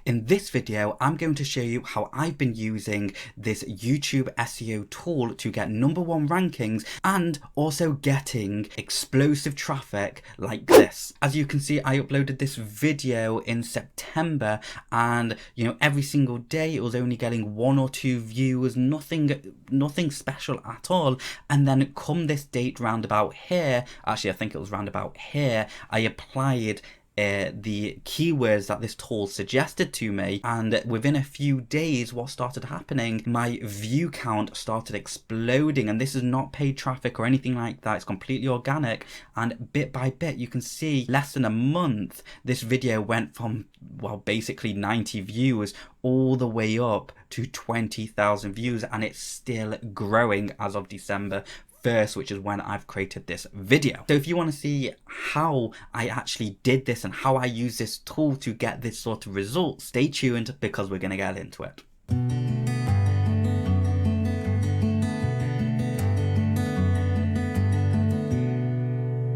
In this video, I'm going to show you how I've been using this YouTube SEO tool to get #1 rankings and also getting explosive traffic like this. As you can see, I uploaded this video in September and every single day it was only getting 1 or 2 views, nothing special at all. And then come this date roundabout here, actually I think it was roundabout here, I applied the keywords that this tool suggested to me, and within a few days what started happening, my view count started exploding. And this is not paid traffic or anything like that, it's completely organic. And bit by bit, you can see less than a month, this video went from, well, basically 90 views all the way up to 20,000 views, and it's still growing as of December 1st, which is when I've created this video. So if you want to see how I actually did this and how I use this tool to get this sort of result, stay tuned because we're going to get into it.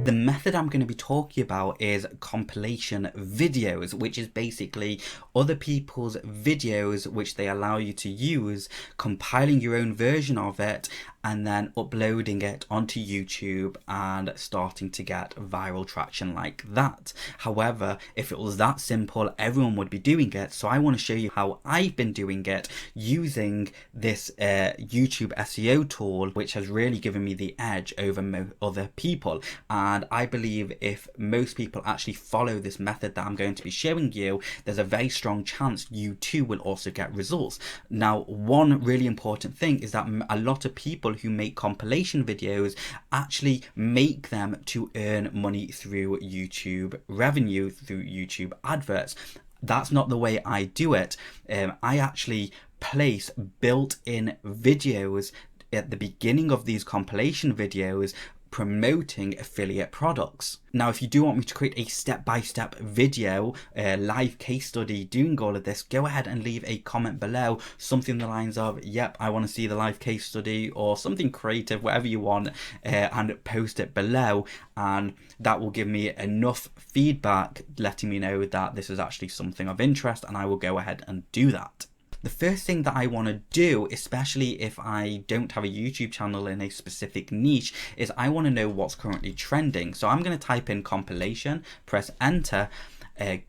The method I'm going to be talking about is compilation videos, which is basically other people's videos which they allow you to use, compiling your own version of it and then uploading it onto YouTube and starting to get viral traction like that. However, if it was that simple, everyone would be doing it. So I want to show you how I've been doing it using this YouTube SEO tool, which has really given me the edge over other people. And I believe if most people actually follow this method that I'm going to be showing you, there's a very strong chance you too will also get results. Now, one really important thing is that a lot of people who make compilation videos actually make them to earn money through YouTube revenue, through YouTube adverts. That's not the way I do it. I actually place built-in videos at the beginning of these compilation videos promoting affiliate products. Now, if you do want me to create a step-by-step video, live case study doing all of this, go ahead and leave a comment below, something in the lines of, yep, I want to see the live case study, or something creative, whatever you want, and post it below, and that will give me enough feedback letting me know that this is actually something of interest, and I will go ahead and do that. The first thing that I want to do, especially if I don't have a YouTube channel in a specific niche, is I want to know what's currently trending. So I'm going to type in compilation, press enter,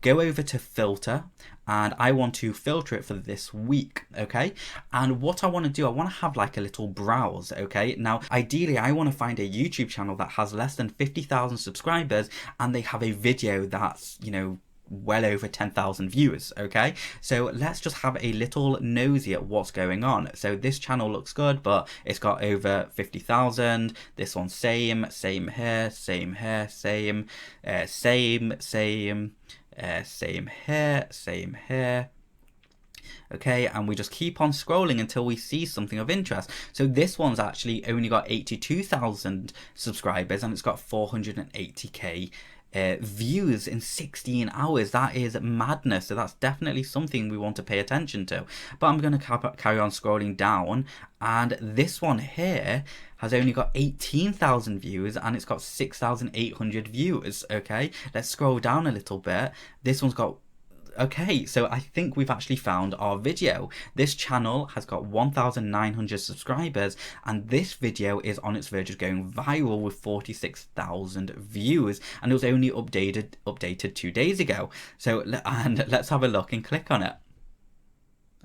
go over to filter, and I want to filter it for this week, okay? And what I want to do, I want to have like a little browse, okay? Now, ideally, I want to find a YouTube channel that has less than 50,000 subscribers and they have a video that's, well over 10,000 viewers, okay? So let's just have a little nosy at what's going on. So this channel looks good, but it's got over 50,000. This one, same here, same here, same here, same here. Okay, and we just keep on scrolling until we see something of interest. So this one's actually only got 82,000 subscribers and it's got 480k views in 16 hours. That is madness. So that's definitely something we want to pay attention to. But I'm going to carry on scrolling down, and this one here has only got 18,000 views and it's got 6,800 views. Okay, let's scroll down a little bit. This one's got, okay, so I think we've actually found our video. This channel has got 1,900 subscribers and this video is on its verge of going viral with 46,000 views, and it was only updated 2 days ago. So, and let's have a look and click on it.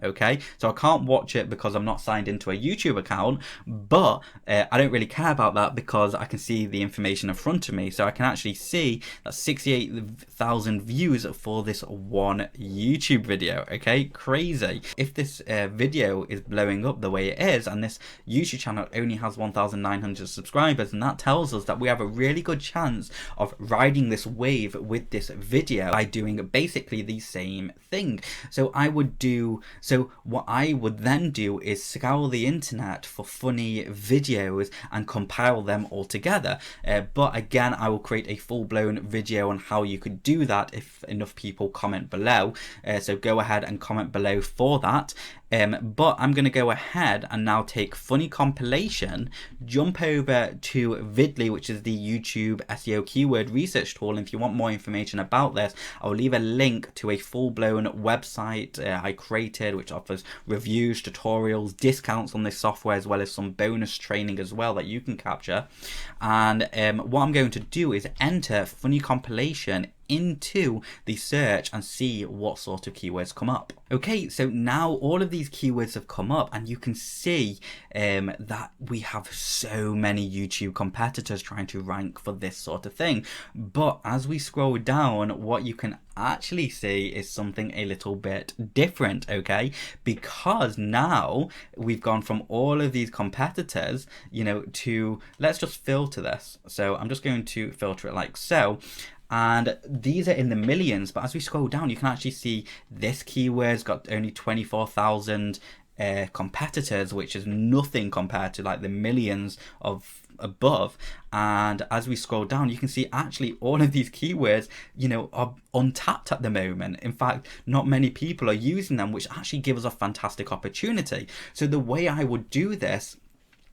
Okay, so I can't watch it because I'm not signed into a YouTube account, but I don't really care about that because I can see the information in front of me. So I can actually see that 68,000 views for this one YouTube video. Okay, crazy. If this video is blowing up the way it is and this YouTube channel only has 1,900 subscribers, and that tells us that we have a really good chance of riding this wave with this video by doing basically the same thing. So I would do So what I would then do is scour the internet for funny videos and compile them all together. But again, I will create a full-blown video on how you could do that if enough people comment below. So go ahead and comment below for that. But I'm going to go ahead and now take funny compilation, jump over to Vidly, which is the YouTube SEO keyword research tool. And if you want more information about this, I'll leave a link to a full-blown website I created, which offers reviews, tutorials, discounts on this software, as well as some bonus training as well that you can capture. And what I'm going to do is enter funny compilation into the search and see what sort of keywords come up. Okay, so now all of these keywords have come up, and you can see that we have so many YouTube competitors trying to rank for this sort of thing. But as we scroll down, what you can actually see is something a little bit different, okay? Because now we've gone from all of these competitors, you know, to, let's just filter this. So I'm just going to filter it like so. And these are in the millions, but as we scroll down, you can actually see this keyword's got only 24,000 competitors, which is nothing compared to like the millions of above. And as we scroll down, you can see actually all of these keywords, you know, are untapped at the moment. In fact, not many people are using them, which actually gives us a fantastic opportunity. So the way I would do this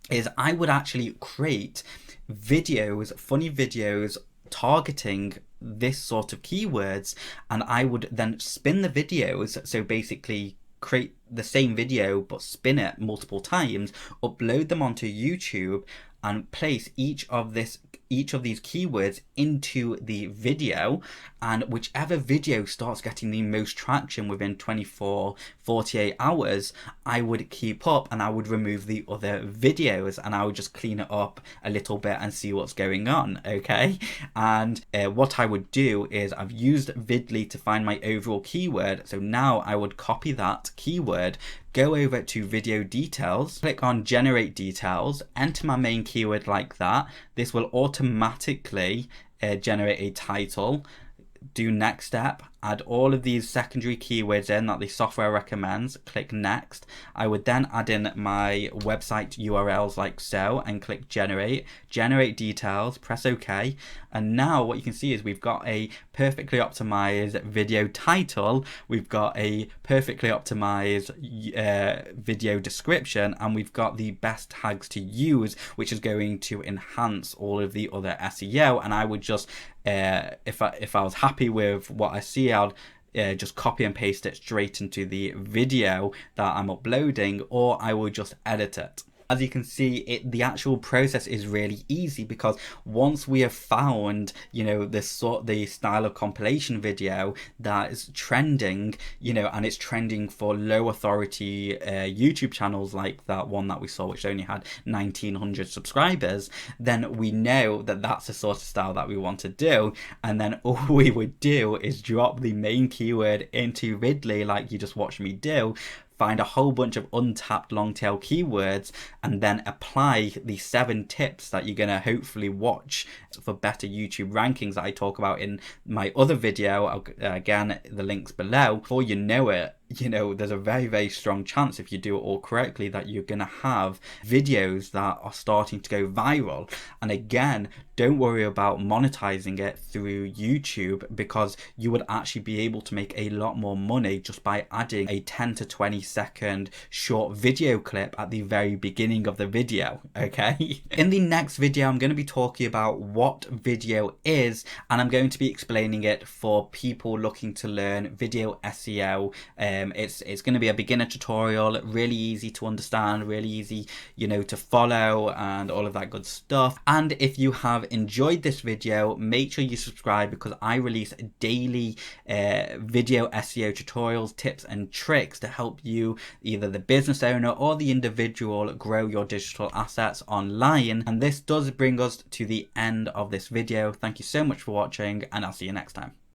is I would actually create videos, funny videos, targeting this sort of keywords, and I would then spin the videos. So basically create the same video but spin it multiple times, upload them onto YouTube, and place each of these keywords into the video, and whichever video starts getting the most traction within 48 hours, I would keep up and I would remove the other videos, and I would just clean it up a little bit and see what's going on, okay? And what I would do is I've used Vidly to find my overall keyword, so now I would copy that keyword, go over to video details, click on generate details, enter my main keyword like that. This will automatically generate a title. Do next step, add all of these secondary keywords in that the software recommends, click next. I would then add in my website URLs like so and click generate details, press OK. And now what you can see is we've got a perfectly optimized video title, we've got a perfectly optimized video description, and we've got the best tags to use, which is going to enhance all of the other SEO. And I would just if I was happy with what I see, I'll just copy and paste it straight into the video that I'm uploading, or I will just edit it. As you can see, the actual process is really easy, because once we have found, you know, the style of compilation video that is trending, you know, and it's trending for low authority YouTube channels like that one that we saw, which only had 1,900 subscribers, then we know that that's the sort of style that we want to do. And then all we would do is drop the main keyword into Vidly, like you just watched me do, find a whole bunch of untapped long tail keywords, and then apply the 7 tips that you're going to hopefully watch for better YouTube rankings that I talk about in my other video. Again, the links below. Before you know it, you know, there's a very, very strong chance, if you do it all correctly, that you're going to have videos that are starting to go viral. And again, don't worry about monetizing it through YouTube, because you would actually be able to make a lot more money just by adding a 10 to 20 second short video clip at the very beginning of the video, okay? In the next video, I'm going to be talking about what video is, and I'm going to be explaining it for people looking to learn video SEO. It's going to be a beginner tutorial, really easy to understand, really easy, you know, to follow, and all of that good stuff. And if you have enjoyed this video, make sure you subscribe, because I release daily video SEO tutorials, tips and tricks to help you, either the business owner or the individual, grow your digital assets online. And this does bring us to the end of this video. Thank you so much for watching, and I'll see you next time.